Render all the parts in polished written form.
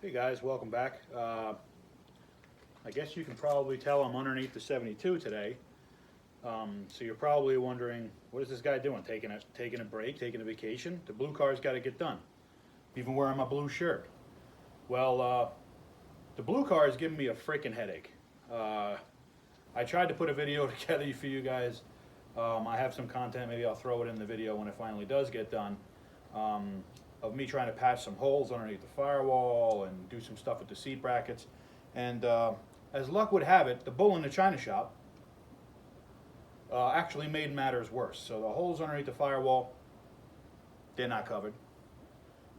Hey guys, welcome back. I guess you can probably tell I'm underneath the 72 today. So you're probably wondering, what is this guy doing? Taking a break, taking a vacation? The blue car's got to get done. Even wearing my blue shirt. Well, the blue car is giving me a freaking headache. I tried to put a video together for you guys. I have some content, maybe I'll throw it in the video when it finally does get done. Of me trying to patch some holes underneath the firewall and do some stuff with the seat brackets. And as luck would have it, the bull in the china shop actually made matters worse. So the holes underneath the firewall, they're not covered.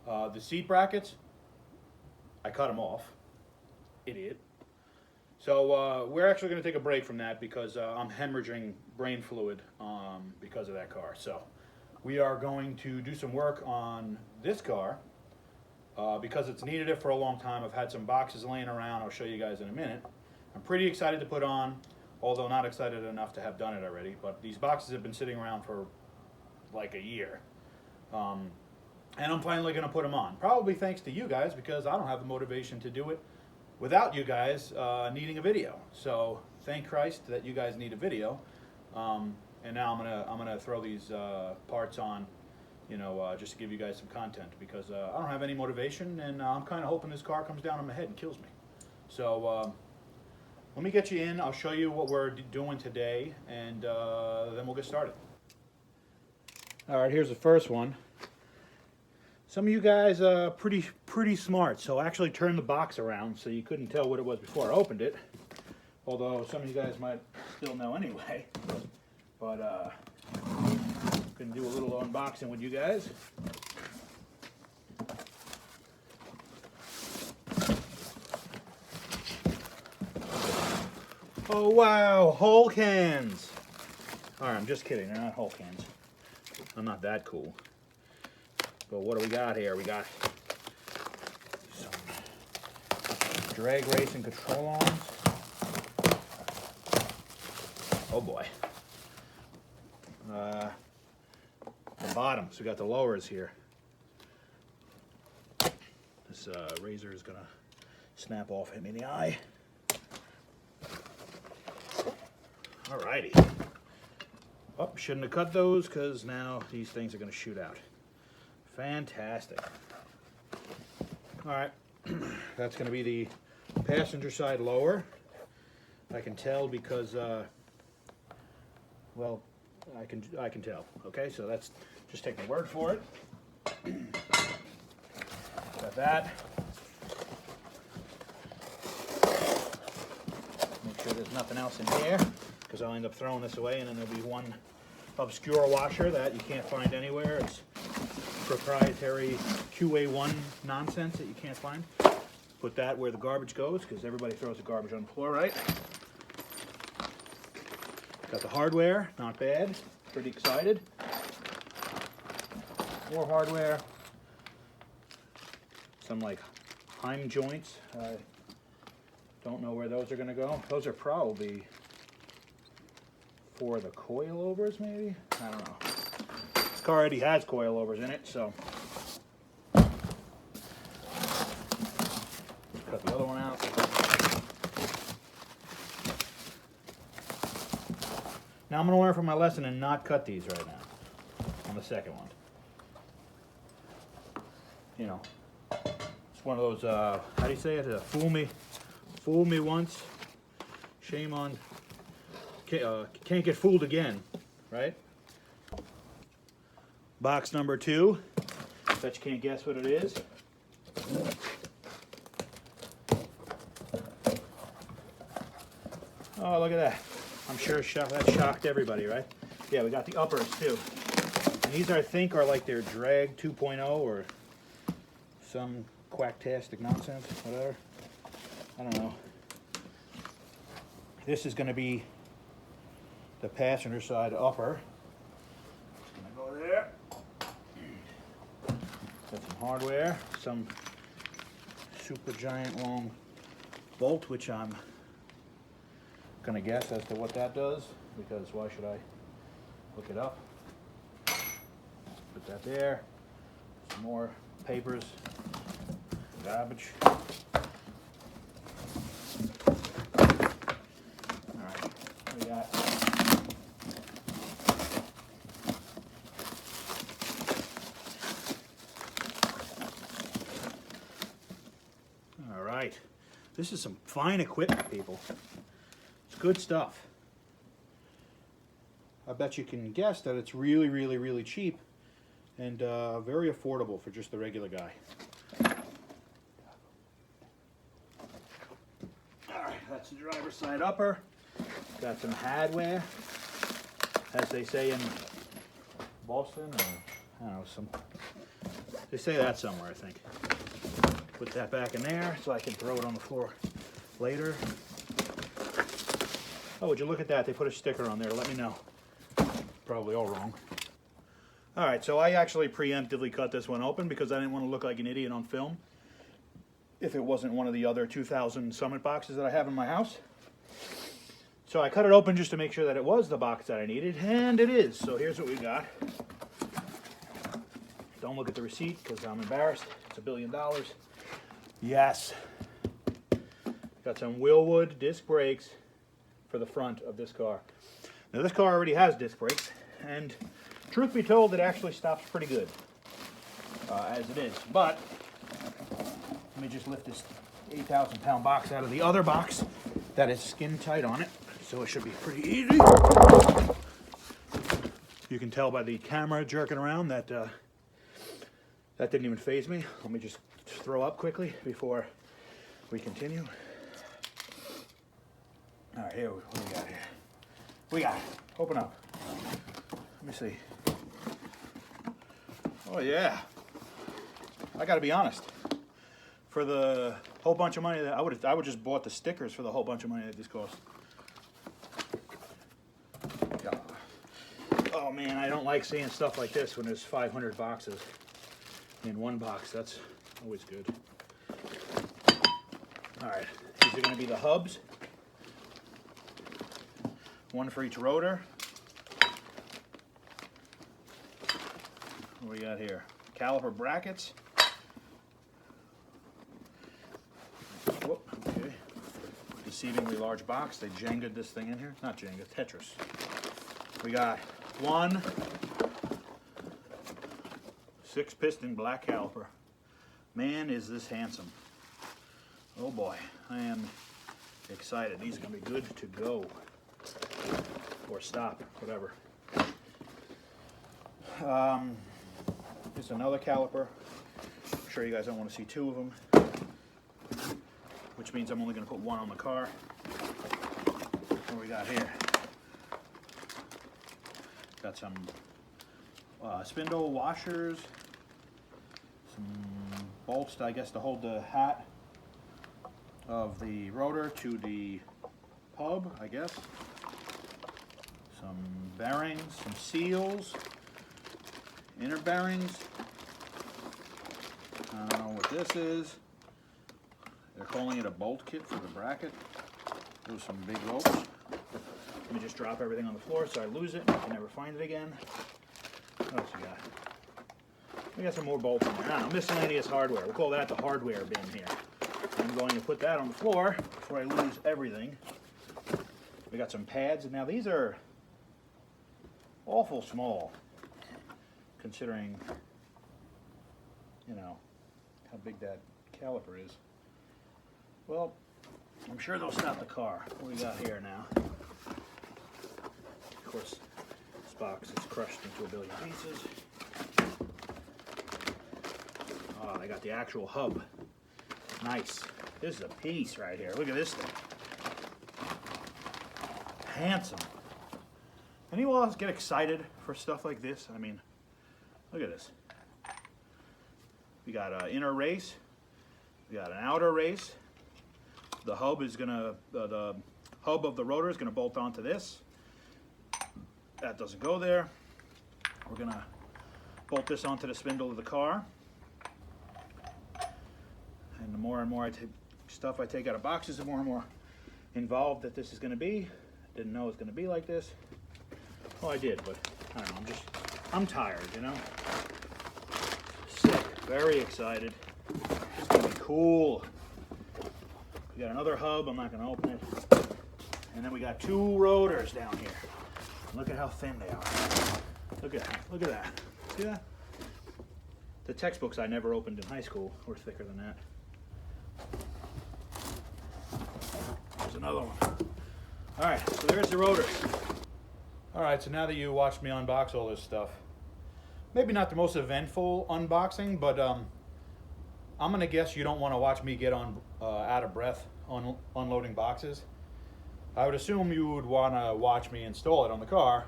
The seat brackets, I cut them off. Idiot. So we're actually going to take a break from that because I'm hemorrhaging brain fluid because of that car. So we are going to do some work on this car because it's needed it for a long time. I've had some boxes laying around. I'll show you guys in a minute. I'm pretty excited to put on, although not excited enough to have done it already. But these boxes have been sitting around for like a year. And I'm finally going to put them on. Probably thanks to you guys because I don't have the motivation to do it without you guys needing a video. So thank Christ that you guys need a video. And now I'm gonna throw these parts on, just to give you guys some content because I don't have any motivation, and I'm kind of hoping this car comes down on my head and kills me. So let me get you in. I'll show you what we're doing today, and then we'll get started. All right, here's the first one. Some of you guys are pretty smart, so I actually turned the box around so you couldn't tell what it was before I opened it. Although some of you guys might still know anyway. But gonna do a little unboxing with you guys. Oh wow, whole cans. Alright, I'm just kidding, they're not whole cans. I'm not that cool. But what do we got here? We got some drag racing control arms. Oh boy. The bottoms, we got the lowers here. This razor is gonna snap off, hit me in the eye. Alrighty. Oh, shouldn't have cut those because now these things are gonna shoot out. Fantastic. Alright, that's gonna be the passenger side lower. I can tell because well, I can tell. Okay, so that's just take my word for it. Got that. Make sure there's nothing else in here because I'll end up throwing this away, and then there'll be one obscure washer that you can't find anywhere. It's proprietary QA1 nonsense that you can't find. Put that where the garbage goes because everybody throws the garbage on the floor, right? Got the hardware, not bad, pretty excited. More hardware. Some like Heim joints. I don't know where those are gonna go. Those are probably for the coilovers maybe? I don't know. This car already has coilovers in it, so. Cut the other one out. Now I'm going to learn from my lesson and not cut these right now on the second one. It's one of those, how do you say it? Fool me once, shame on, can't get fooled again, right? Box number 2, bet you can't guess what it is. Oh, look at that. I'm sure that shocked everybody, right? Yeah, we got the uppers too. And these, I think, are like their drag 2.0 or some quacktastic nonsense, whatever. I don't know. This is going to be the passenger side upper. It's going to go there. Got some hardware, some super giant long bolt, which I'm gonna guess as to what that does, because why should I look it up? Put that there. Some more papers, garbage. right. This is some fine equipment, people. It's good stuff. I bet you can guess that it's really, really, really cheap and very affordable for just the regular guy. All right, that's the driver's side upper. Got some hardware, as they say in Boston, or I don't know, they say that somewhere, I think. Put that back in there so I can throw it on the floor later. Oh, would you look at that? They put a sticker on there. Let me know. Probably all wrong. All right, so I actually preemptively cut this one open because I didn't want to look like an idiot on film if it wasn't one of the other 2,000 Summit boxes that I have in my house. So I cut it open just to make sure that it was the box that I needed, and it is. So here's what we got. Don't look at the receipt because I'm embarrassed. It's $1 billion. Yes. Got some Wilwood disc brakes for the front of this car. Now this car already has disc brakes, and truth be told, it actually stops pretty good as it is. But let me just lift this 8,000 pound box out of the other box that is skin tight on it, so it should be pretty easy. You can tell by the camera jerking around that that didn't even faze me. Let me just throw up quickly before we continue. All right, here, what do we got here? We got, open up. Let me see. Oh yeah. I gotta be honest. For the whole bunch of money that I would just bought the stickers for the whole bunch of money that this cost. Oh man, I don't like seeing stuff like this when there's 500 boxes in one box. That's always good. All right, these are gonna be the hubs. One for each rotor. What do we got here? Caliper brackets. Whoop, okay. Deceivingly large box. They Jenga'd this thing in here. Not Jenga, Tetris. We got one 6-piston black caliper. Man, is this handsome. Oh boy, I am excited. These are gonna be good to go. Or stop, whatever. Here's another caliper. I'm sure you guys don't want to see two of them, which means I'm only going to put one on the car. What do we got here? Got some spindle washers, some bolts, I guess, to hold the hat of the rotor to the hub, I guess. Some bearings, some seals, inner bearings. I don't know what this is. They're calling it a bolt kit for the bracket. Those are some big ropes. Let me just drop everything on the floor so I lose it and I can never find it again. What else we got? We got some more bolts in there. I don't know, miscellaneous hardware. We'll call that the hardware bin here. I'm going to put that on the floor before I lose everything. We got some pads, and now these are awful small, considering, you know, how big that caliper is. Well, I'm sure they'll stop the car. What do we got here now? Of course, this box is crushed into a billion pieces. Oh, they got the actual hub. Nice. This is a piece right here. Look at this thing. Handsome. Anyone else get excited for stuff like this? I mean, look at this. We got an inner race. We got an outer race. The hub is gonna, the hub of the rotor is gonna bolt onto this. That doesn't go there. We're gonna bolt this onto the spindle of the car. And the more and more stuff I take out of boxes, the more and more involved that this is gonna be. Didn't know it was gonna be like this. Well, I did, but I don't know, I'm tired, you know? Sick, very excited. It's gonna be cool. We got another hub, I'm not gonna open it. And then we got two rotors down here. Look at how thin they are. Look at that. See that? The textbooks I never opened in high school were thicker than that. There's another one. All right, so there's the rotors. All right, so now that you watched me unbox all this stuff, maybe not the most eventful unboxing, but I'm gonna guess you don't want to watch me get out of breath on unloading boxes. I would assume you would want to watch me install it on the car.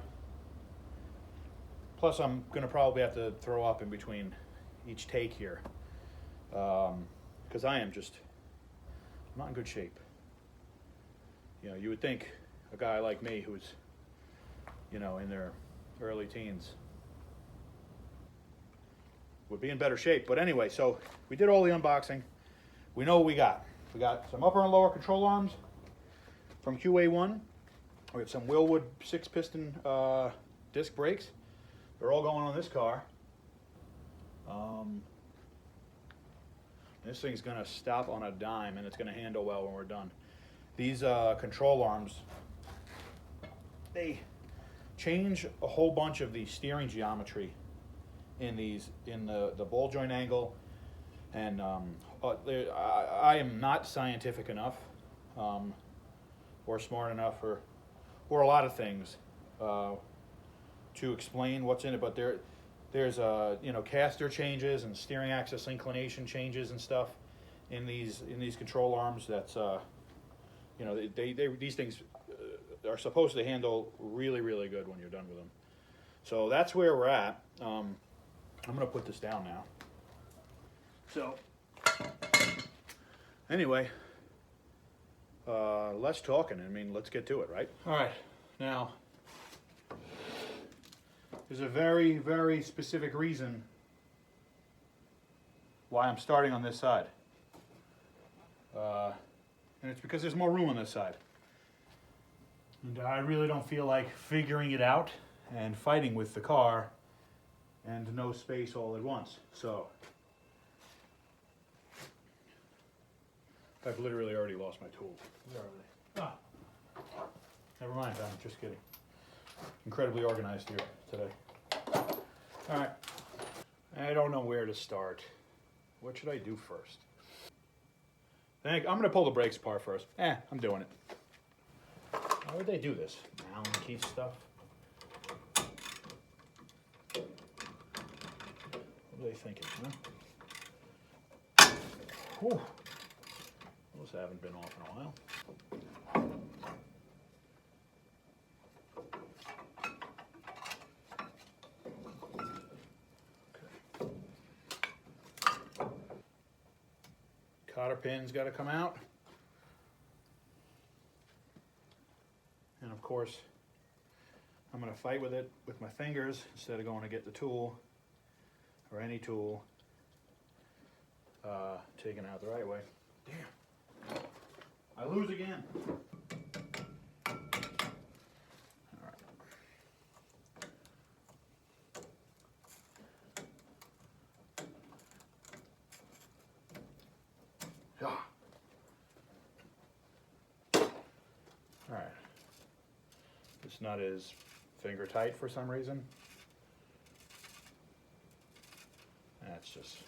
Plus, I'm gonna probably have to throw up in between each take here, because I'm not in good shape. You know, you would think a guy like me who's, you know, in their early teens would be in better shape. But anyway, so we did all the unboxing. We know what we got. We got some upper and lower control arms from QA1. We have some Wilwood 6-piston disc brakes. They're all going on this car. This thing's gonna stop on a dime and it's gonna handle well when we're done. These control arms, they change a whole bunch of the steering geometry in the ball joint angle, and I am not scientific enough or smart enough or a lot of things to explain what's in it, but there's you know, caster changes and steering axis inclination changes and stuff in these control arms. That's you know, these things are supposed to handle really, really good when you're done with them. So that's where we're at. I'm gonna put this down now. So anyway, less talking. I mean, let's get to it, right? All right, now there's a very, very specific reason why I'm starting on this side. And it's because there's more room on this side. And I really don't feel like figuring it out and fighting with the car and no space all at once. So I've literally already lost my tool. Where are they? Ah, never mind, I'm just kidding. Incredibly organized here today. All right, I don't know where to start. What should I do first? I'm gonna pull the brakes apart first. I'm doing it. How would they do this? Allen key stuff? What are they thinking, huh? Whew. Those haven't been off in a while. Cotter pin's got to come out. And of course, I'm going to fight with it with my fingers instead of going to get the tool or any tool taken out the right way. Damn. I lose again. All right. Ah. All right. This nut is finger tight for some reason. That's just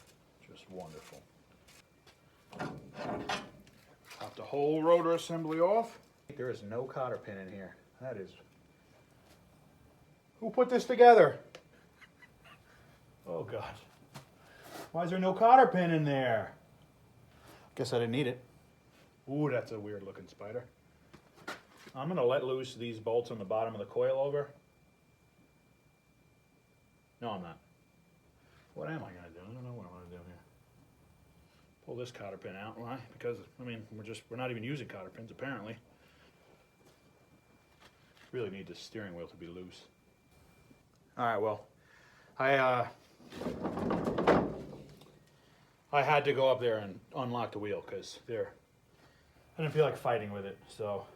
wonderful. Pop the whole rotor assembly off. There is no cotter pin in here. That is... Who put this together? Oh God. Why is there no cotter pin in there? Guess I didn't need it. Ooh, that's a weird looking spider. I'm gonna let loose these bolts on the bottom of the coil over. No, I'm not. What am I gonna do? I don't know what I'm gonna do here. Pull this cotter pin out. Why? Because, I mean, we're not even using cotter pins apparently. Really need the steering wheel to be loose. All right, well, I had to go up there and unlock the wheel because I didn't feel like fighting with it. So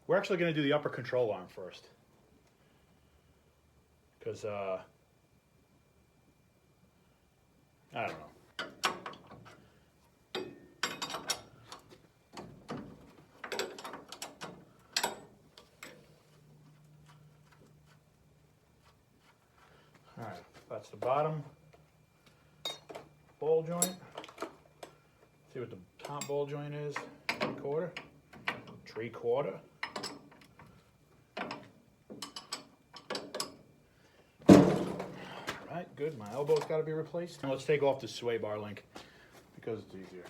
we're actually going to do the upper control arm first because I don't know. All right, that's the bottom ball joint. See what the top ball joint is, 3/4. 3/4. Alright, good. My elbow's got to be replaced. Now let's take off the sway bar link because it's easier.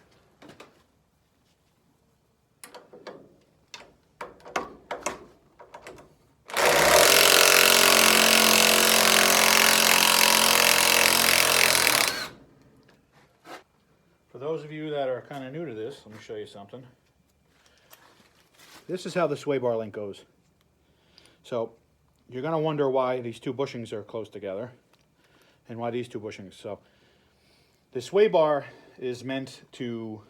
For those of you that are kind of new to this, let me show you something. This is how the sway bar link goes. So you're going to wonder why these two bushings are close together and why these two bushings. So the sway bar is meant to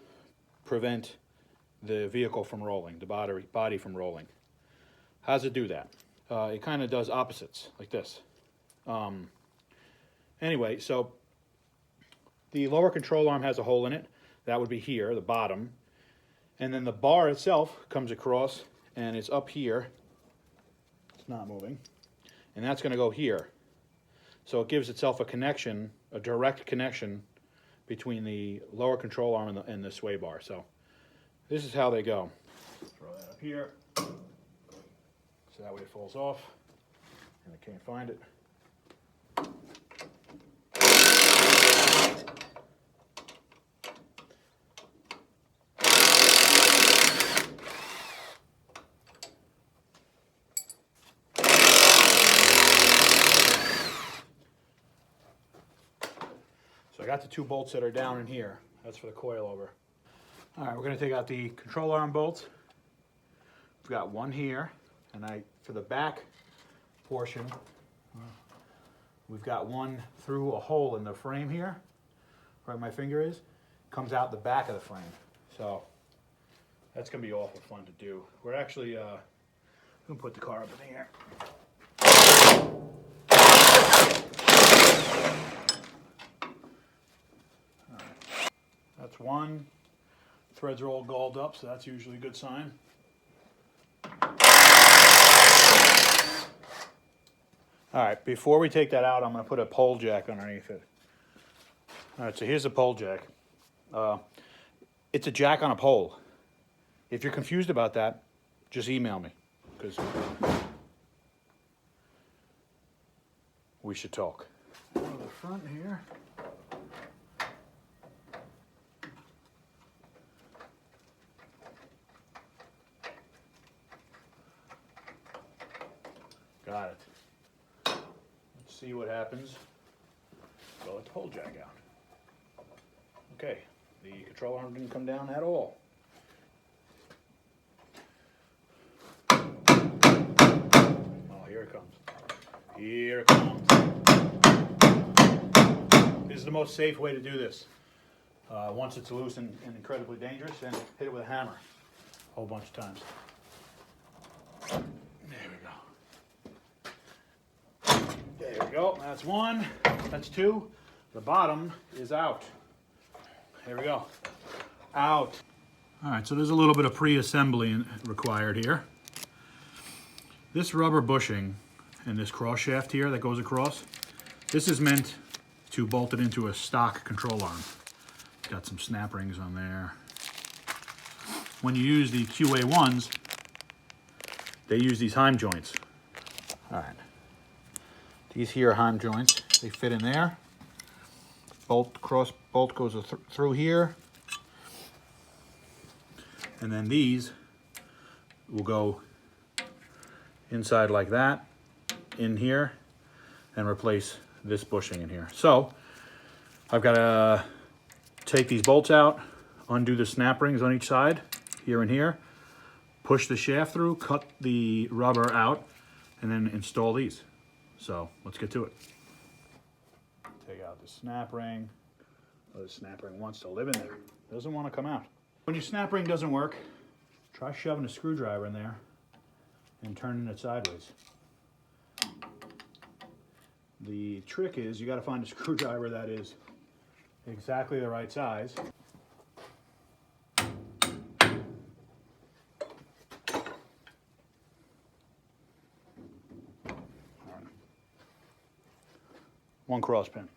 prevent the vehicle from rolling, the body from rolling. How does it do that? It kind of does opposites, like this. Anyway, so the lower control arm has a hole in it. That would be here, the bottom. And then the bar itself comes across and it's up here. It's not moving. And that's going to go here. So it gives itself a connection, a direct connection between the lower control arm and the sway bar. So this is how they go. Throw that up here. So that way it falls off and I can't find it. So I got the 2 bolts that are down in here. That's for the coilover. All right, we're going to take out the control arm bolts. We've got one here, and for the back portion, we've got one through a hole in the frame here, where my finger is. Comes out the back of the frame. So that's going to be awful fun to do. We're actually going to put the car up in the air. That's one. Threads are all galled up, so that's usually a good sign. All right, before we take that out, I'm going to put a pole jack underneath it. All right, so here's the pole jack. It's a jack on a pole. If you're confused about that, just email me, because we should talk. Go to the front here. Got it. Let's see what happens. Well, let the pole jack out. Okay, the control arm didn't come down at all. Oh, here it comes. Here it comes. This is the most safe way to do this. Once it's loose and incredibly dangerous, then hit it with a hammer a whole bunch of times. There we go, that's one, that's two. The bottom is out. There we go, out. All right, so there's a little bit of pre-assembly required here. This rubber bushing and this cross shaft here that goes across, this is meant to bolt it into a stock control arm. Got some snap rings on there. When you use the QA1s, they use these Heim joints. All right. These here are Heim joints. They fit in there. Bolt goes through here. And then these will go inside like that, in here, and replace this bushing in here. So I've got to take these bolts out, undo the snap rings on each side, here and here, push the shaft through, cut the rubber out, and then install these. So let's get to it. Take out the snap ring. Oh, the snap ring wants to live in there. Doesn't want to come out. When your snap ring doesn't work, try shoving a screwdriver in there and turning it sideways. The trick is you got to find a screwdriver that is exactly the right size. One cross pin.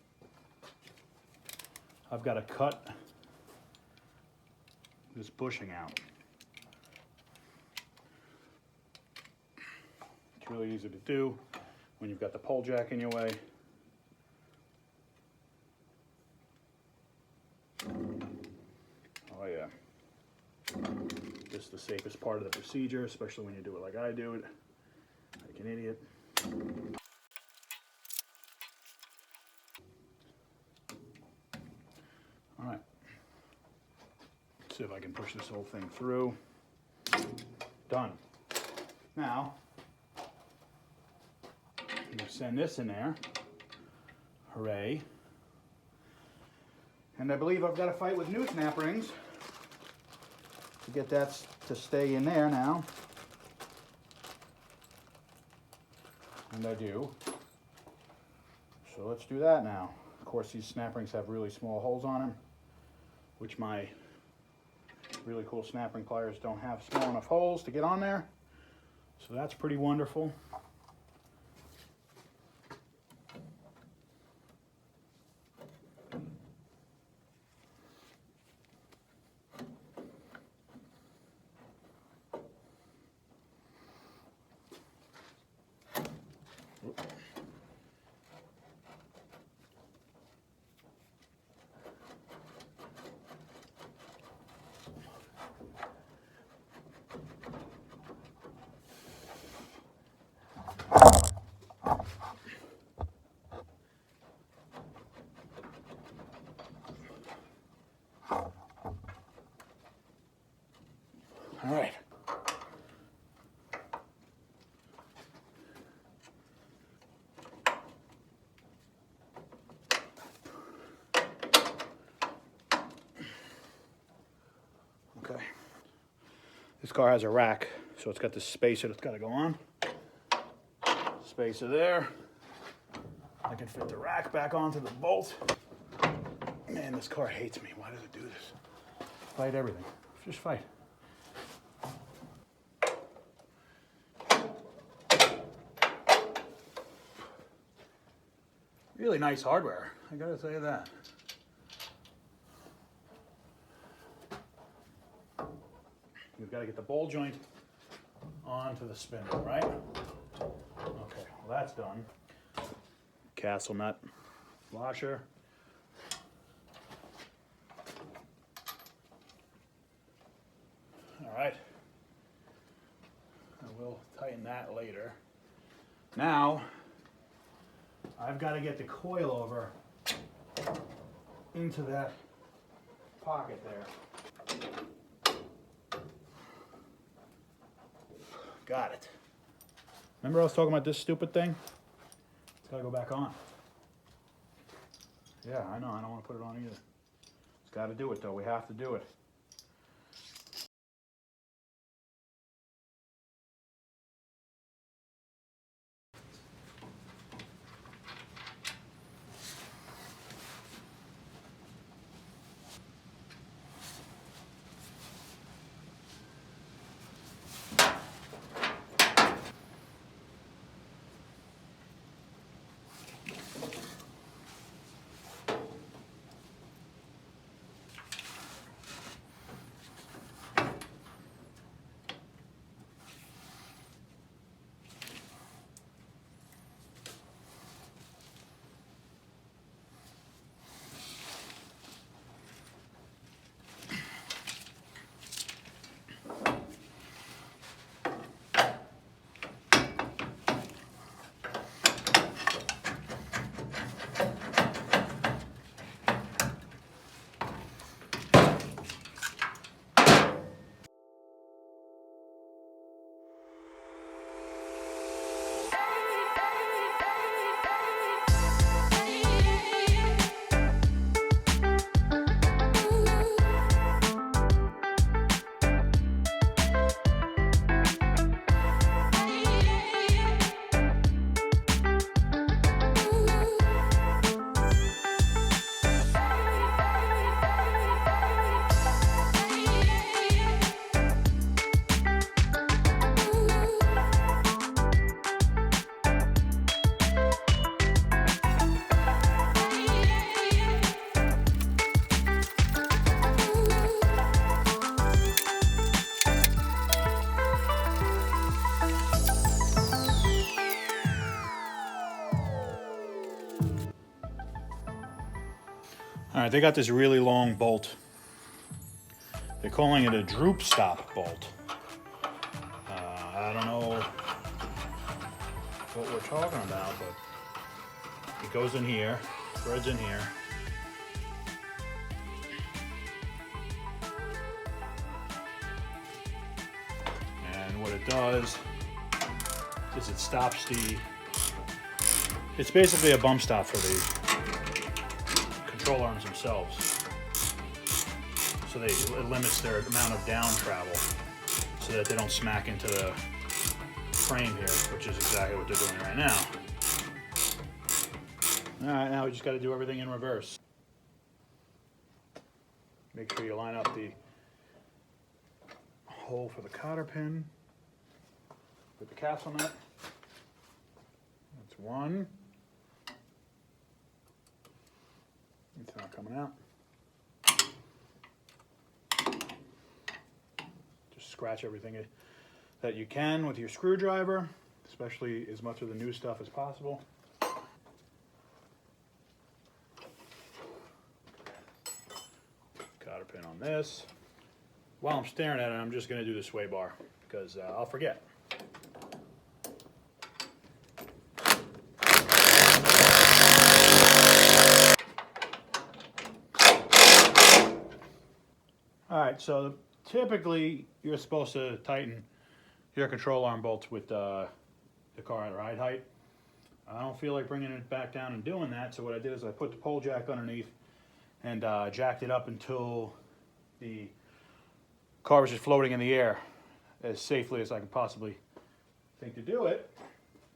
I've got to cut this bushing out. It's really easy to do when you've got the pole jack in your way. Oh yeah. This is the safest part of the procedure, especially when you do it like I do it, like an idiot. All right. Let's see if I can push this whole thing through. Done. Now, you send this in there. Hooray. And I believe I've got to fight with new snap rings to get that to stay in there now. And I do. So let's do that now. Of course, these snap rings have really small holes on them, which my really cool snap ring pliers don't have small enough holes to get on there. So that's pretty wonderful. All right. Okay. This car has a rack, so it's got this spacer that's got to go on. Spacer there. I can fit the rack back onto the bolt. Man, this car hates me. Why does it do this? Fight everything. Just fight. Really nice hardware, I gotta say that. You've got to get the ball joint onto the spindle, right? Okay, well that's done. Castle nut, washer. All right. I will tighten that later. Now, I've got to get the coil over into that pocket there. Got it. Remember I was talking about this stupid thing? It's got to go back on. Yeah, I know. I don't want to put it on either. It's got to do it, though. We have to do it. Alright, they got this really long bolt. They're calling it a droop stop bolt. I don't know what we're talking about, but it goes in here, threads in here. And what it does is it stops it's basically a bump stop for the control arms themselves. So it limits their amount of down travel so that they don't smack into the frame here, which is exactly what they're doing right now. All right, now we just got to do everything in reverse. Make sure you line up the hole for the cotter pin with the castle nut. That's one. It's not coming out. Just scratch everything that you can with your screwdriver, especially as much of the new stuff as possible. Cotter pin on this. While I'm staring at it, I'm just going to do the sway bar because I'll forget. All right, so typically you're supposed to tighten your control arm bolts with the car at ride height. I don't feel like bringing it back down and doing that, so what I did is I put the pole jack underneath and jacked it up until the car was just floating in the air as safely as I could possibly think to do it.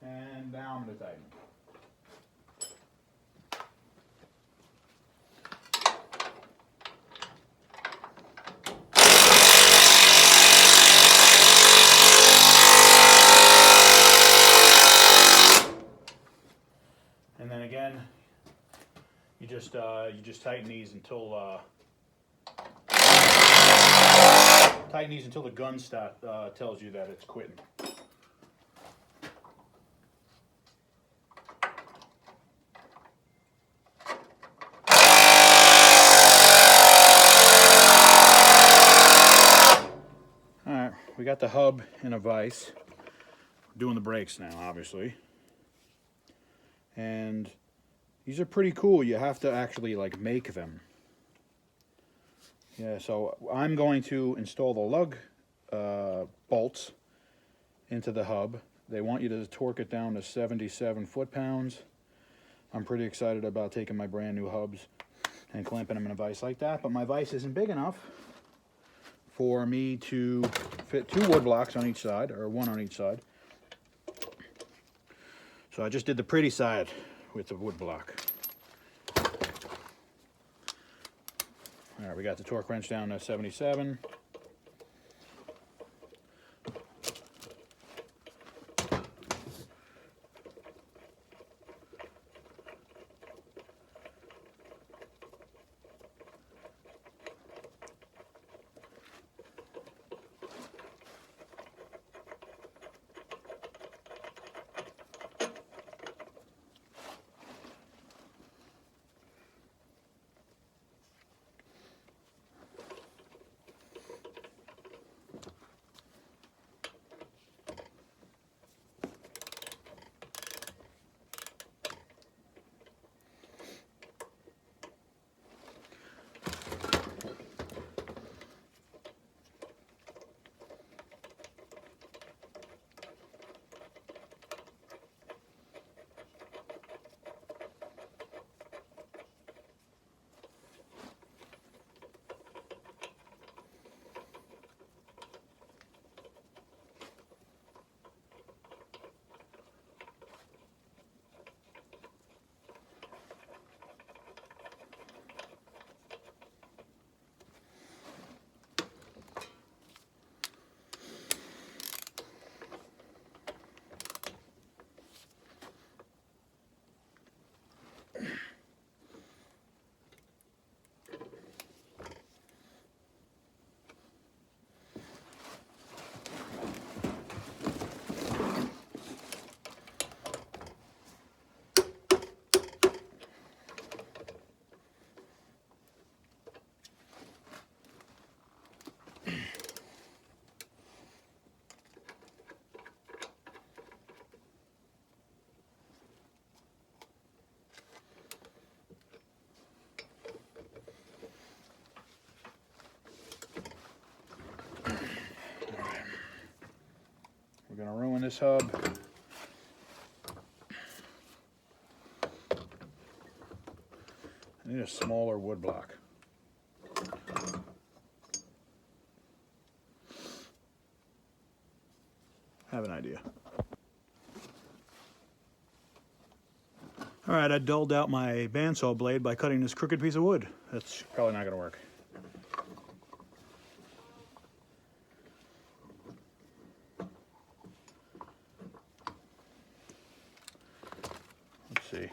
And now I'm going to tighten it. And then again, you just tighten these until the gun stop tells you that it's quitting. All right, we got the hub in a vise. We're doing the brakes now, obviously. And these are pretty cool. You have to actually like make them. Yeah, so I'm going to install the lug bolts into the hub. They want you to torque it down to 77 foot-pounds. I'm pretty excited about taking my brand new hubs and clamping them in a vise like that, but my vise isn't big enough for me to fit 2 wood blocks on each side, or 1 on each side. So I just did the pretty side with the wood block. All right, we got the torque wrench down to 77. this hub. I need a smaller wood block. Have an idea. All right, I dulled out my bandsaw blade by cutting this crooked piece of wood. That's probably not gonna work. Let's see.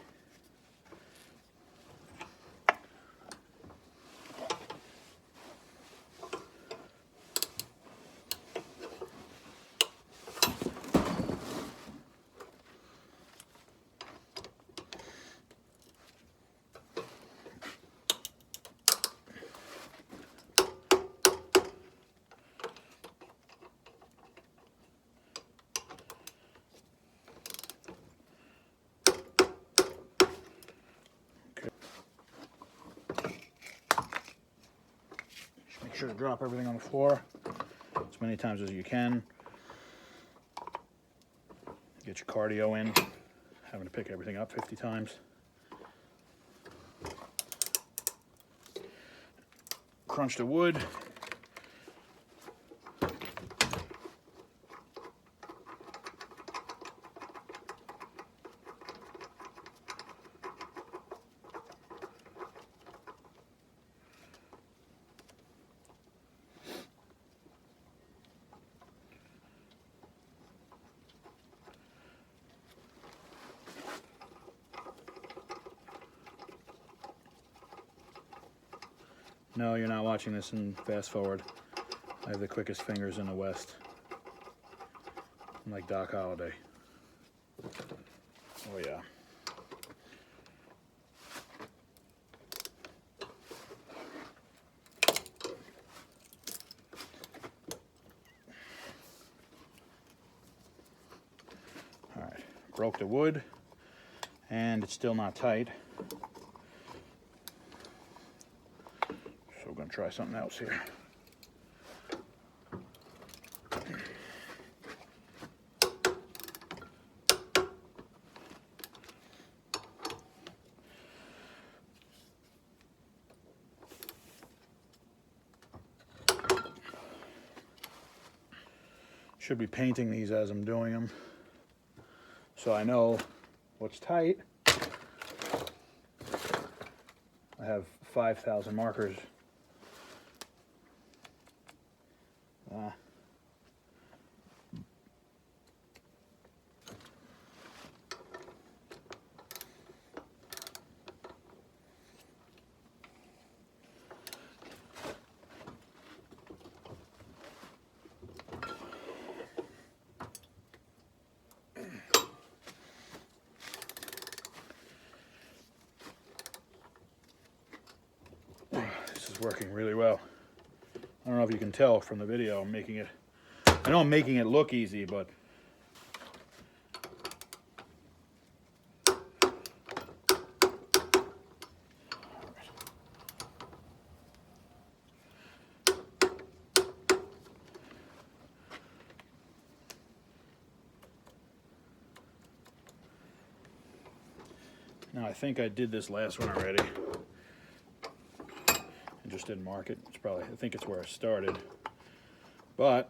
Make sure to drop everything on the floor as many times as you can. Get your cardio in, having to pick everything up 50 times. Crunch the wood. No, you're not watching this in fast forward. I have the quickest fingers in the West. I'm like Doc Holliday. Oh yeah. All right, broke the wood and it's still not tight. We're going to try something else here. Should be painting these as I'm doing them, so I know what's tight. I have 5,000 markers. This is working really well. I don't know if you can tell from the video, I'm making it, I know I'm making it look easy, but now I think I did this last one already. I just didn't mark it. It's probably, I think it's where I started. But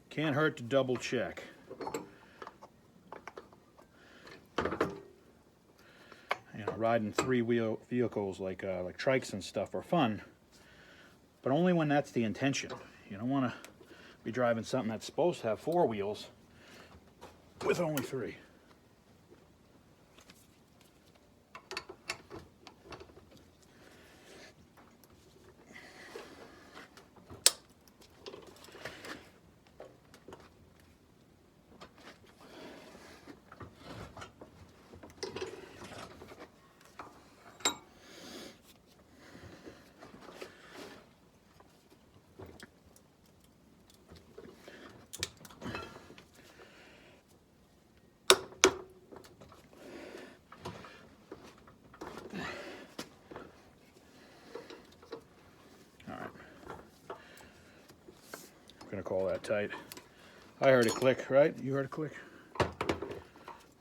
can't hurt to double check. You know, riding three-wheel vehicles like trikes and stuff are fun, but only when that's the intention. You don't want to be driving something that's supposed to have 4 wheels with only 3. Gonna call that tight. I heard a click, right? You heard a click?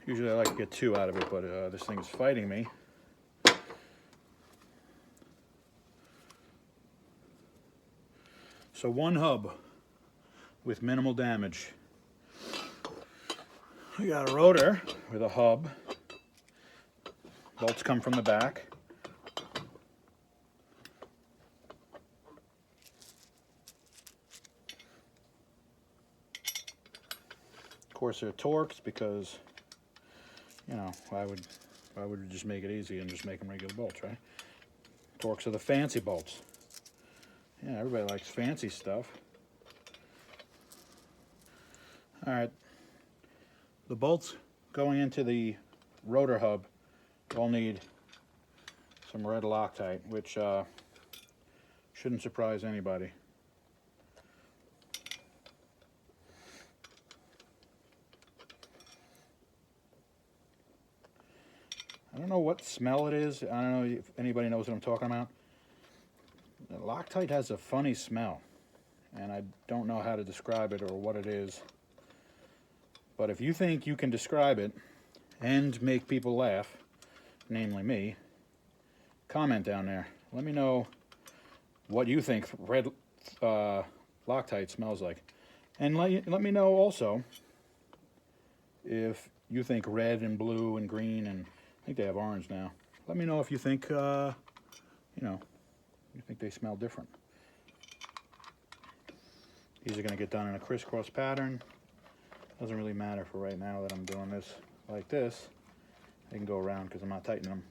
Usually I like to get 2 out of it, but this thing's fighting me. So 1 hub with minimal damage. We got a rotor with a hub. Bolts come from the back. Of course they're Torx because, you know, why would we just make it easy and just make them regular bolts, right? Torx are the fancy bolts. Yeah, everybody likes fancy stuff. All right, the bolts going into the rotor hub all need some red Loctite, which shouldn't surprise anybody. I don't know what smell it is. I don't know if anybody knows what I'm talking about. Loctite has a funny smell, and I don't know how to describe it or what it is. But if you think you can describe it and make people laugh, namely me, comment down there. Let me know what you think red Loctite smells like. And let me know also if you think red and blue and green, and I think they have orange now. Let me know if you think, you know, you think they smell different. These are going to get done in a crisscross pattern. Doesn't really matter for right now that I'm doing this like this. I can go around because I'm not tightening them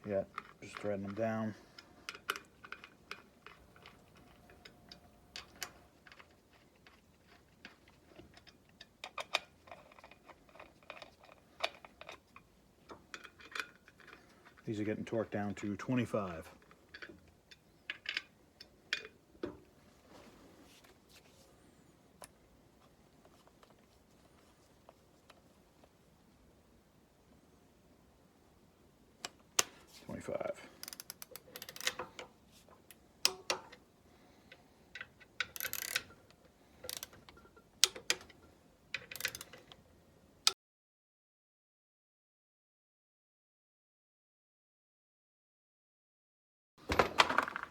yet. Just threading them down. These are getting torqued down to 25.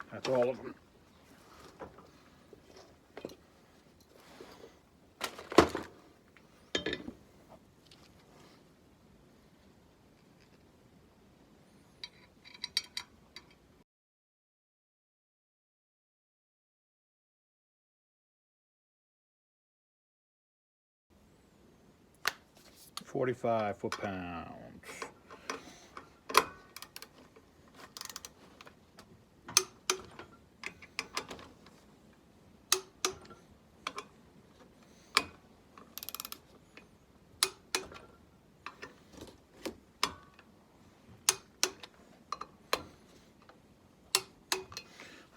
That's all of them. $45 foot-pounds.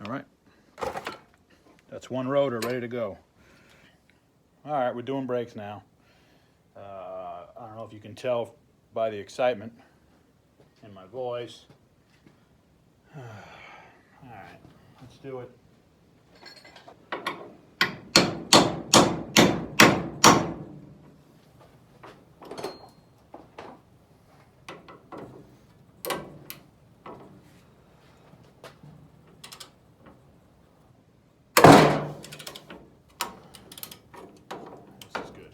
All right, that's 1 rotor ready to go. All right, we're doing brakes now. I don't know if you can tell by the excitement in my voice. All right, let's do it. This is good.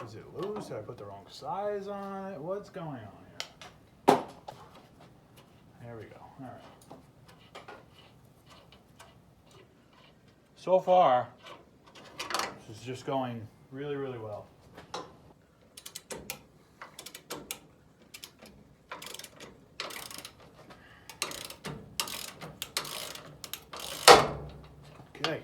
Is it loose? Did I put the wrong size on it? What's going on here? There we go. All right. So far, this is just going really, really well. Okay.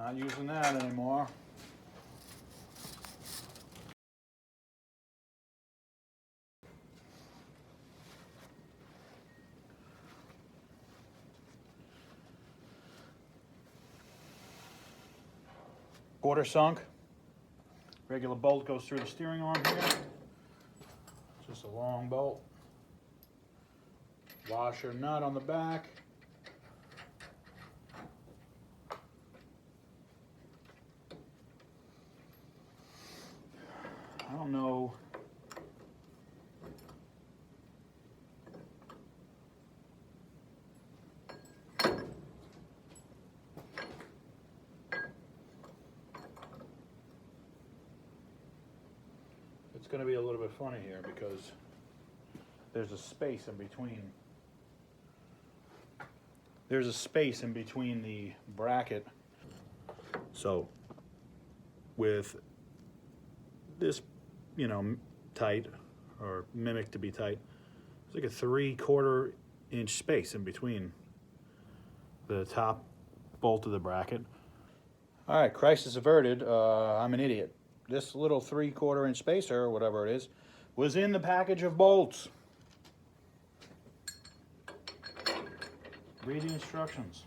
Not using that anymore. Quarter sunk. Regular bolt goes through the steering arm here. Just a long bolt. Washer nut on the back. I don't know. It's going to be a little bit funny here because there's a space in between. There's a space in between the bracket. So with this, you know, tight or mimic to be tight, it's like a 3/4 inch space in between the top bolt of the bracket. All right, crisis averted. I'm an idiot. This little 3/4 inch spacer, or whatever it is, was in the package of bolts. Read the instructions.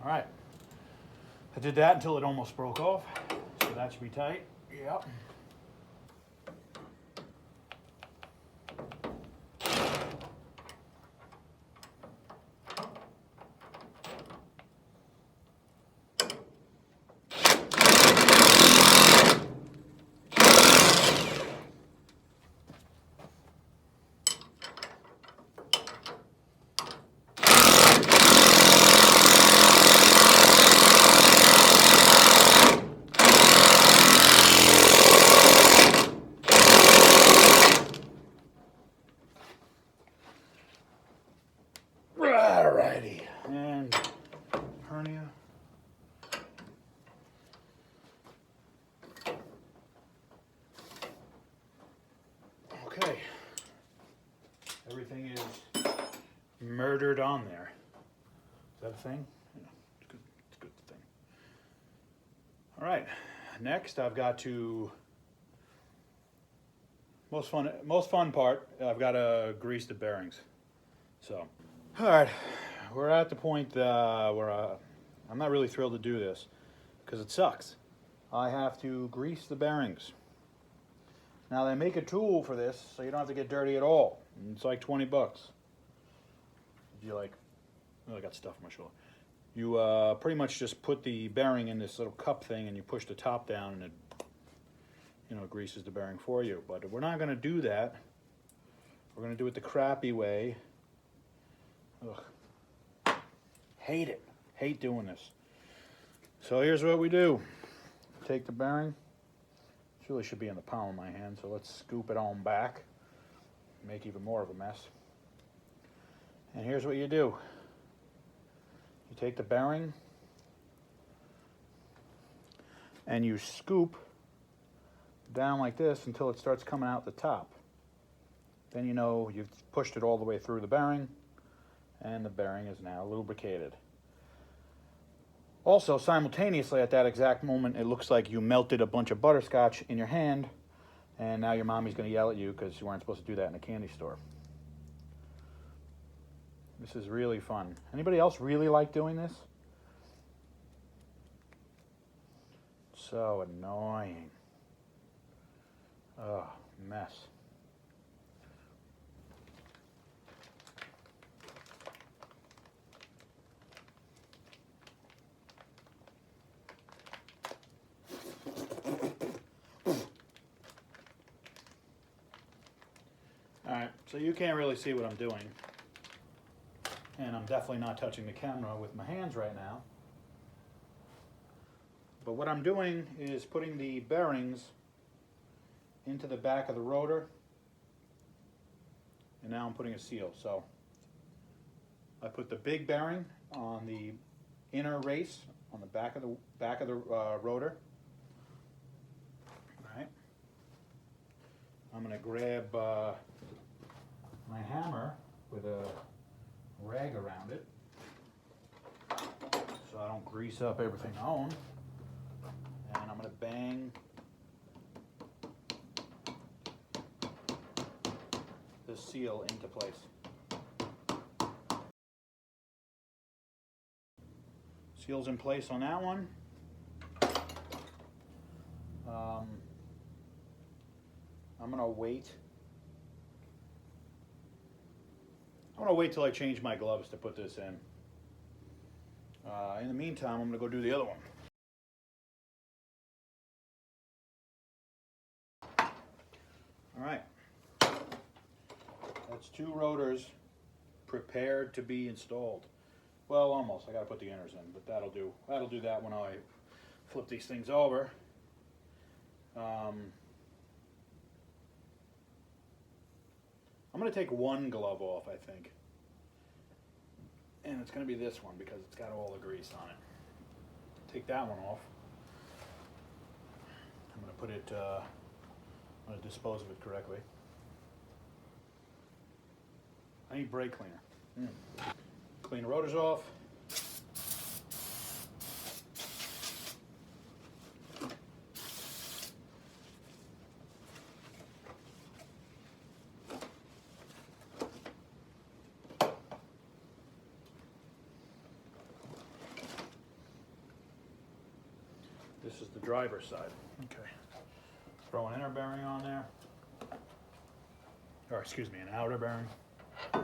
All right, I did that until it almost broke off, so that should be tight. Yep. Alrighty, and hernia. Okay, everything is murdered on there. Is that a thing? Yeah, it's good. It's a good thing. All right, next I've got to most fun part. I've got to grease the bearings. So, all right, we're at the point where I'm not really thrilled to do this because it sucks. I have to grease the bearings. Now they make a tool for this, so you don't have to get dirty at all. It's like 20 bucks. You like, oh, I got stuff on my shoulder. You pretty much just put the bearing in this little cup thing and you push the top down and it, you know, greases the bearing for you. But we're not going to do that. We're going to do it the crappy way. Ugh. Hate it. Hate doing this. So here's what we do. Take the bearing. This really should be in the palm of my hand, so let's scoop it on back. Make even more of a mess. And here's what you do. You take the bearing and you scoop down like this until it starts coming out the top. Then you know you've pushed it all the way through the bearing and the bearing is now lubricated. Also, simultaneously at that exact moment, it looks like you melted a bunch of butterscotch in your hand and now your mommy's going to yell at you because you weren't supposed to do that in a candy store. This is really fun. Anybody else really like doing this? So annoying. Oh, mess. Alright, so you can't really see what I'm doing. And I'm definitely not touching the camera with my hands right now. But what I'm doing is putting the bearings into the back of the rotor, and now I'm putting a seal. So I put the big bearing on the inner race on the back of the rotor. All right. I'm going to grab my hammer with a rag around it, so I don't grease up everything I own. And I'm going to bang the seal into place. Seal's in place on that one. I'm going to wait. I'm going to wait till I change my gloves to put this in. In the meantime, I'm going to go do the other one. All right. That's 2 rotors prepared to be installed. Well, almost. I got to put the inners in, but that'll do. That'll do that when I flip these things over. I'm going to take one glove off, I think. And it's going to be this one because it's got all the grease on it. Take that one off. I'm going to put it, I'm going to dispose of it correctly. I need brake cleaner. Clean the rotors off. This is the driver's side. Okay. Throw an inner bearing on there. Or excuse me, an outer bearing. I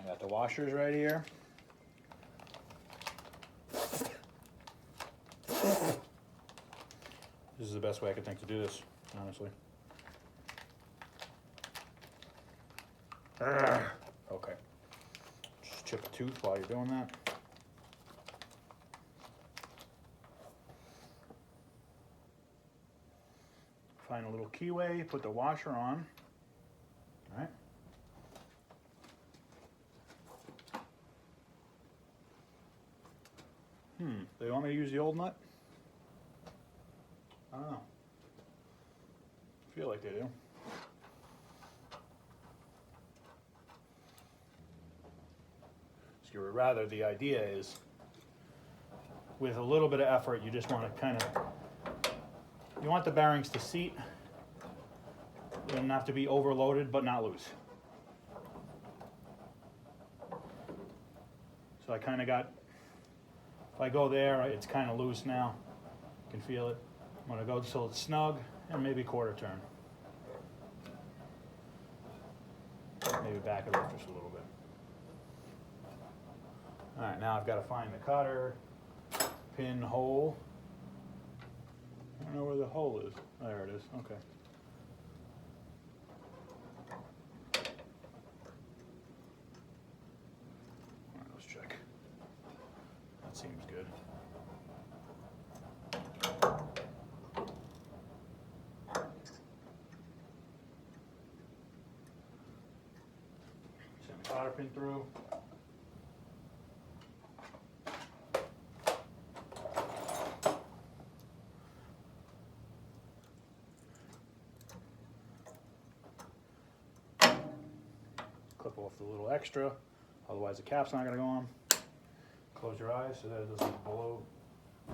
got the washers right here. This is the best way I could think to do this, honestly. Okay. Just chip a tooth while you're doing that. Find a little keyway, put the washer on. All right. They want me to use the old nut? I don't know. I feel like they do. So rather, the idea is, with a little bit of effort, you just want to kind of, you want the bearings to seat. They don't have to be overloaded, but not loose. So I kind of got, if I go there, it's kind of loose now. You can feel it. I'm going to go till it's snug and maybe quarter turn. Maybe back it up just a little bit. All right, now I've got to find the cutter, pin hole. I don't know where the hole is. There it is. Okay. All right, let's check. That seems good. Send the cotter pin through. Clip off the little extra, otherwise the cap's not going to go on. Close your eyes so that it doesn't blow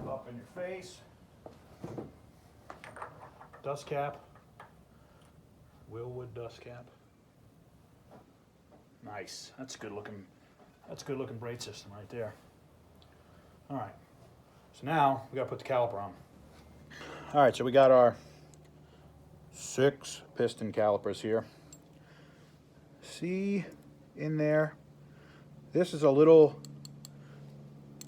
up in your face. Dust cap, Wilwood dust cap. Nice. That's good looking. That's a good looking braid system right there. All right. So now we got to put the caliper on. All right. So we got our 6 piston calipers here. See in there, this is a little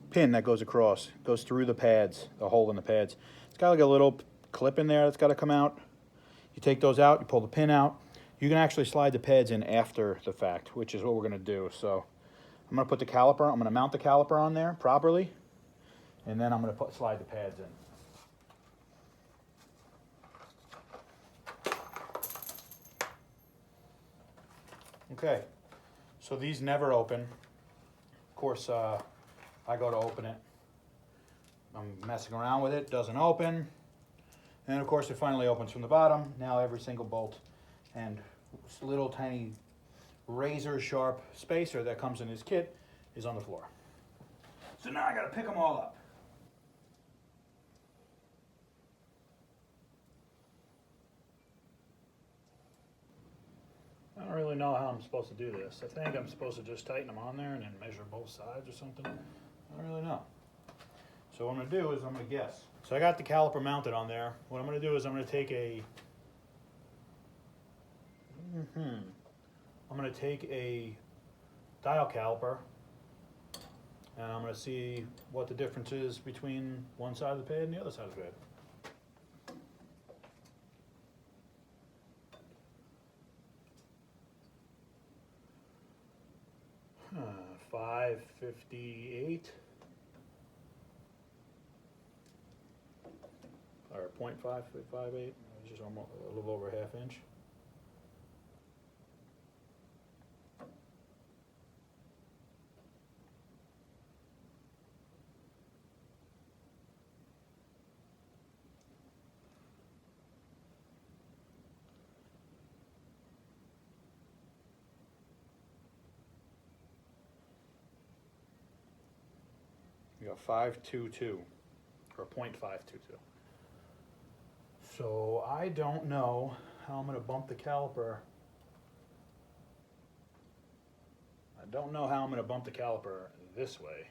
pin that goes across, goes through the pads, the hole in the pads. It's got like a little clip in there that's got to come out. You take those out, you pull the pin out. You can actually slide the pads in after the fact, which is what we're going to do. So I'm gonna put the caliper, I'm gonna mount the caliper on there properly, and then I'm gonna slide the pads in. Okay, so these never open. Of course, I go to open it. I'm messing around with it, doesn't open. And of course it finally opens from the bottom. Now every single bolt and little tiny razor sharp spacer that comes in this kit is on the floor. So now I gotta pick them all up. I don't really know how I'm supposed to do this. I think I'm supposed to just tighten them on there and then measure both sides or something. I don't really know. So what I'm gonna do is I'm gonna guess. So I got the caliper mounted on there. What I'm gonna do is I'm gonna take a dial caliper, and I'm gonna see what the difference is between one side of the pad and the other side of the pad. 558 or 0.558, just almost a little over a half inch. We got 522 or 0.522. So I don't know how I'm going to bump the caliper. I don't know how I'm going to bump the caliper this way.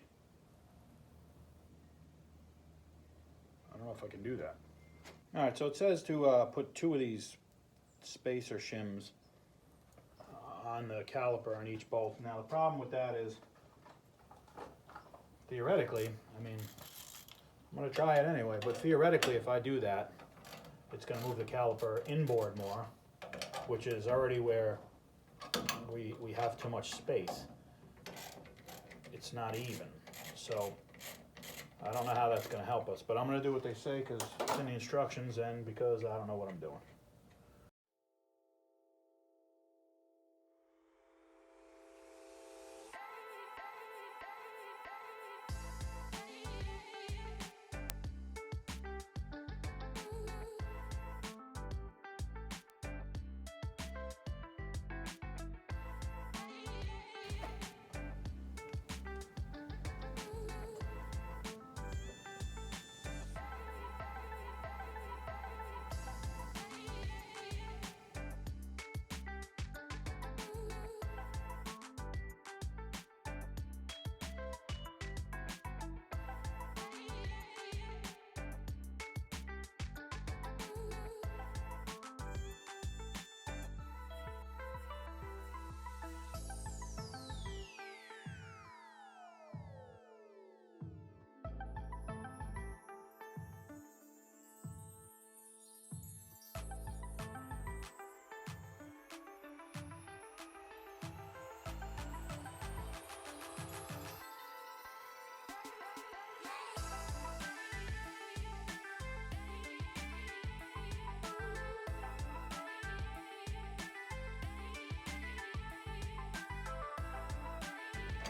I don't know if I can do that. All right, so it says to put 2 of these spacer shims on the caliper on each bolt. Now the problem with that is, theoretically, I mean, I'm going to try it anyway, but theoretically if I do that, it's going to move the caliper inboard more, which is already where we have too much space. It's not even. So I don't know how that's going to help us, but I'm going to do what they say because it's in the instructions and because I don't know what I'm doing.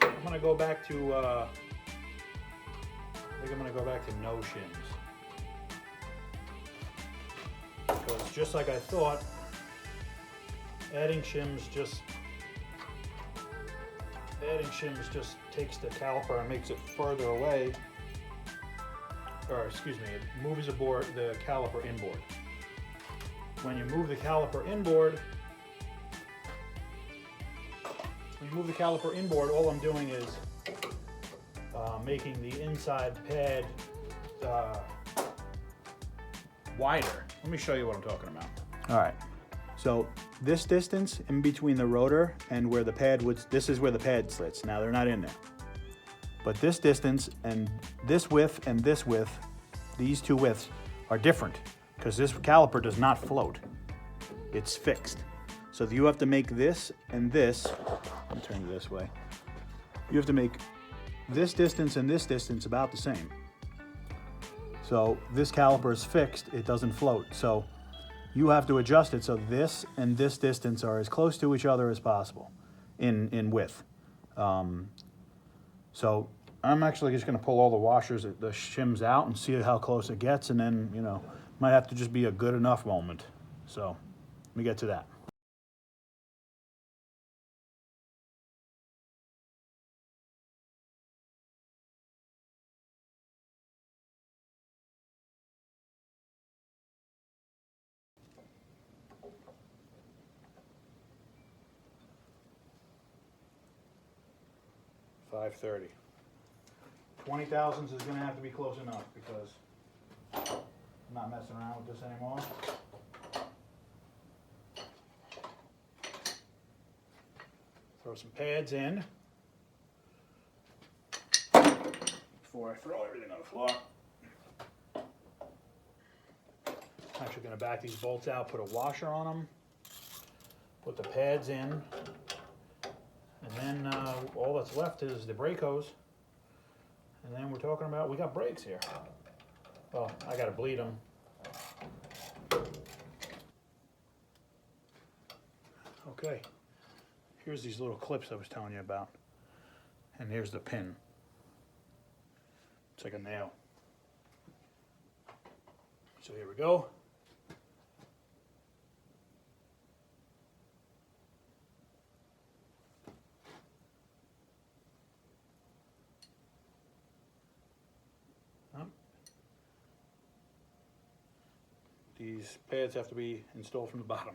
I'm going to go back to, I think I'm going to go back to no shims. Because just like I thought, adding shims just takes the caliper and makes it further away, or excuse me, it moves the caliper inboard. When you move the caliper inboard, all I'm doing is making the inside pad wider. Let me show you what I'm talking about. All right, so this distance in between the rotor and where the pad would, this is where the pad slits. Now they're not in there. But this distance and this width and this width, these two widths are different because this caliper does not float. It's fixed. So you have to make this and this, let me turn it this way. you have to make this distance and this distance about the same. So this caliper is fixed, it doesn't float. So you have to adjust it so this and this distance are as close to each other as possible in width. So I'm actually just gonna pull all the washers, the shims out and see how close it gets, and then, you know, might have to just be a good enough moment. So let me get to that. $530. 20 thousandths is going to have to be close enough because I'm not messing around with this anymore. Throw some pads in before I throw everything on the floor. I'm actually going to back these bolts out, put a washer on them, put the pads in, and then all that's left is the brake hose. And then we're talking about, we got brakes here. Well, I got to bleed them. Okay, here's these little clips I was telling you about. And here's the pin. It's like a nail. So here we go. These pads have to be installed from the bottom.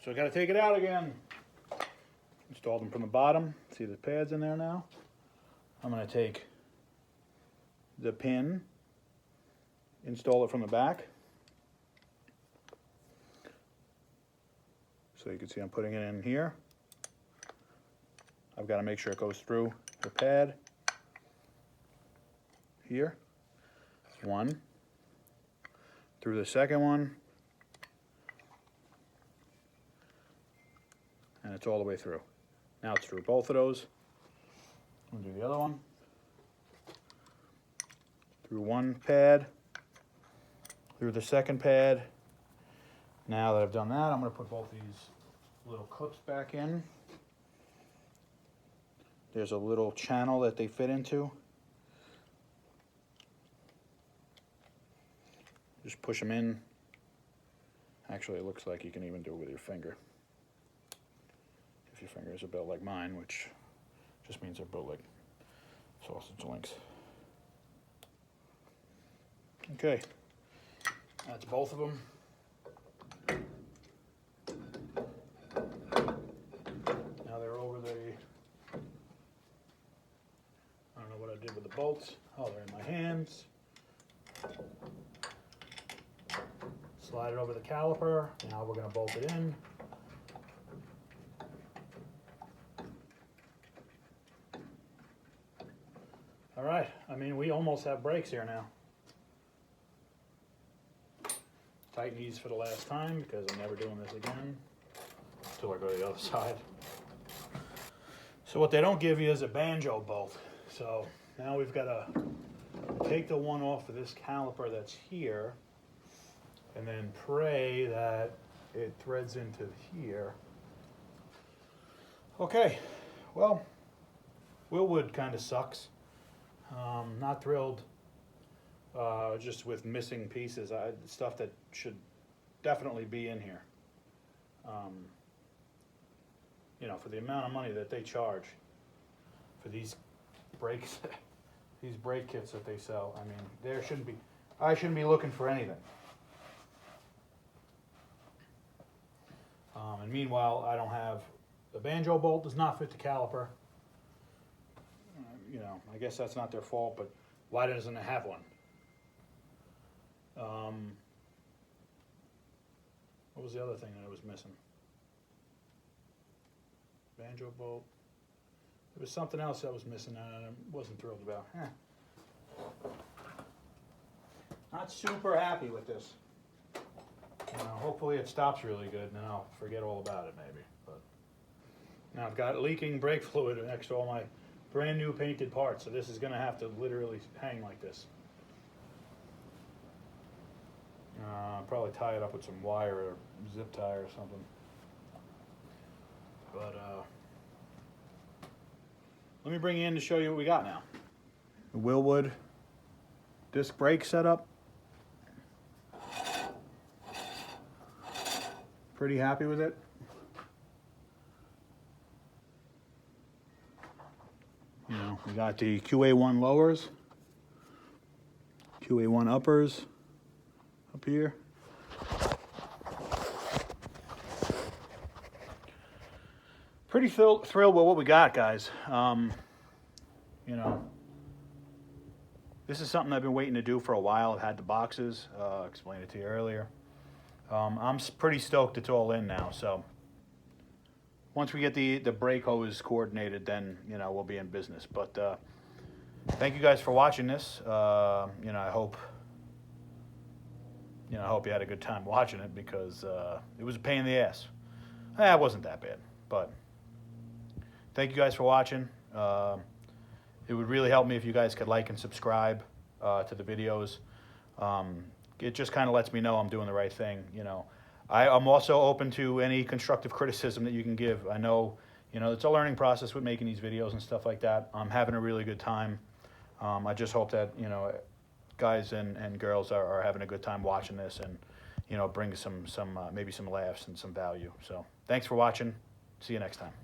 So I got to take it out again. Install them from the bottom. See the pads in there now? I'm going to take the pin, install it from the back. So you can see I'm putting it in here. I've got to make sure it goes through the pad. Here. One. Through the second one. And it's all the way through. Now it's through both of those. We'll do the other one. Through one pad. Through the second pad. Now that I've done that, I'm going to put both these little clips back in. There's a little channel that they fit into. Just push them in. Actually, it looks like you can even do it with your finger. If your fingers are built like mine, which just means they're built like sausage links. Okay, that's both of them. Now they're over the, I don't know what I did with the bolts. Oh, they're in my hands. Slide it over the caliper. Now we're going to bolt it in. All right, I mean, we almost have brakes here now. Tighten these for the last time because I'm never doing this again until I go to the other side. So what they don't give you is a banjo bolt. So now we've got to take the one off of this caliper that's here and then pray that it threads into here. Okay, well, Wilwood kind of sucks. Not thrilled just with missing pieces. Stuff that should definitely be in here. You know, for the amount of money that they charge for these brakes, these brake kits that they sell, I mean, I shouldn't be looking for anything. And meanwhile, I don't have, the banjo bolt does not fit the caliper. You know, I guess that's not their fault, but why doesn't it have one? What was the other thing that I was missing? Banjo bolt. There was something else that was missing that I wasn't thrilled about. Not super happy with this. You know, hopefully it stops really good and then I'll forget all about it maybe. But Now I've got leaking brake fluid next to all my brand new painted parts, so this is going to have to literally hang like this. Probably tie it up with some wire or zip tie or something. But let me bring you in to show you what we got now. The Wilwood disc brake setup. Pretty happy with it. You know, we got the QA1 lowers, QA1 uppers up here. Pretty thrilled with what we got, guys. You know, this is something I've been waiting to do for a while. I've had the boxes, explained it to you earlier. I'm pretty stoked it's all in now, so once we get the brake hose coordinated, then, you know, we'll be in business. But thank you guys for watching this. You know, I hope you had a good time watching it, because it was a pain in the ass. It wasn't that bad, but thank you guys for watching. It would really help me if you guys could like and subscribe to the videos. It just kind of lets me know I'm doing the right thing, you know. I'm also open to any constructive criticism that you can give. I know, you know, it's a learning process with making these videos and stuff like that. I'm having a really good time. I just hope that, you know, guys and girls are having a good time watching this, and, you know, bring some maybe some laughs and some value. So thanks for watching. See you next time.